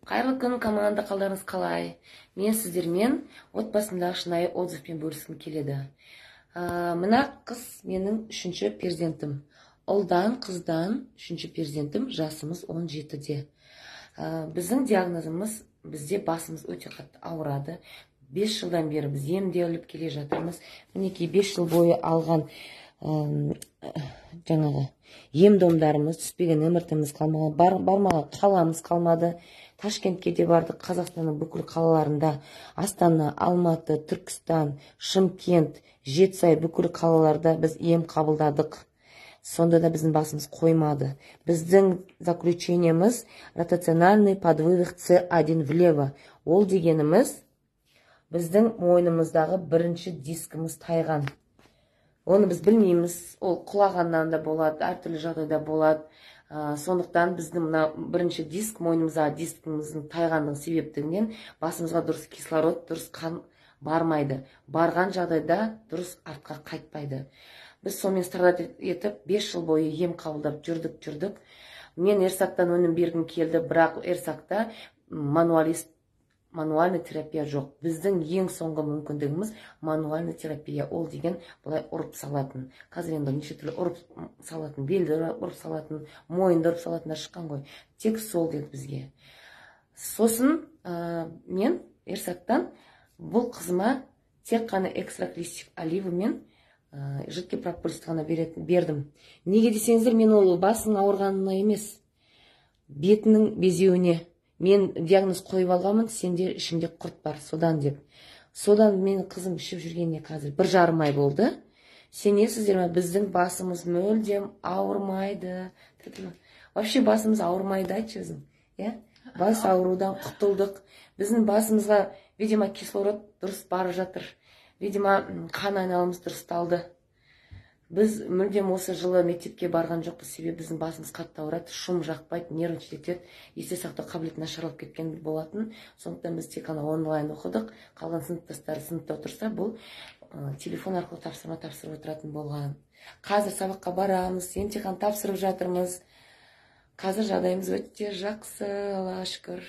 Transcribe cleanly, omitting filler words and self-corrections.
Қайырлы күн, команда, қалдарыңыз қалай? Мен сіздермен отбасымдағы шынайы отзывпен бөліскім келеді. Мына қыз менің үшінші перзентім. Ұлдан, қыздан үшінші перзентім, жасымыз 17-де. Біздің диагнозымыз, бізде басымыз өте қатты ауырады. 5 жылдан бері біз емделіп келе жатырмыз. Мінекей 5 жыл бойы алған жаңағы ем-домдарымыз түспеген, МРТ-міз қалмаған, бармаған қаламыз қалмады. Ташкентке де бардық, Қазақстанның бүкіл қалаларында, Астана, Алматы, Түркістан, Шымкент, Жетісай бүкіл қалаларда біз ем қабылдадық. Сонда да біздің басымыз қоймады. Біздің заключениеміз ротациональный подвывих С1 влево. Ол дегеніміз біздің мойнымыздағы бірінші дискіміз тайған. Оны біз білмейміз, ол құлағаннан да болады, әртүрлі жағдайда болады. Сондықтан біздің бірінші диск, мойнымыздағы дискіміздің тайғандығы себептігінен басымызға дұрыс кислород, дұрыс қан бармайды. Барған жағдайда дұрыс артқа қайтпайды. Біз сонымен страдат етіп 5 жыл бойы ем қабылдап жүрдік. Мен Ерсақтан өнім бергім келді, бірақ Ерсақта мануальный терапия жоқ. Біздің ең соңғы мүмкіндігіміз мануальный терапия. Ол деген бұлай ұрып салатын. Қазір енді неше түрлі ұрып салатын, белді ұрып салатын, мойынды ұрып салатындар шыққан ғой. Тек сол деді бізге. Сосын мен Ерсақтан бұл қызыма тек қана экстракристик оливы мен жидкий прополисті ғана бердім. Неге десеңіздер, мен ол басының ауырғанына емес, бетінің безеуіне. Мен диагноз қойып алғанмын, сенде ішіңде құрт бар, содан деп. Содан мен қызым ішіп жүргеніне қазір 1,5 ай болды. Сенесіздер ме, біздің басымыз мүлдем ауырмайды. Вообще басымыз ауырмайды, айтшы өзің. Бас аурудан құтылдық. Біздің басымызға, видимо, кислород дұрыс барып жатыр. Видимо, қан айналымыз дұрысталды. Біз мүлдем осы жылы мектепке барған жоқпыз, себебі біздің басымыз қатты ауырады, шум жақпайды, нервничать етеді, есте сақтау қабілеті нашарлап кеткен болатын. Сондықтан біз тек қана онлайн оқыдық. Қалған сыныптастары сыныпта отырса, бұл телефон арқылы тапсырма тапсырып отыратын болған. Қазір сабаққа барамыз, емтихан тапсырып жатырмыз. Қазір жағдайымыз өте жақсы, Аллаға шүкір.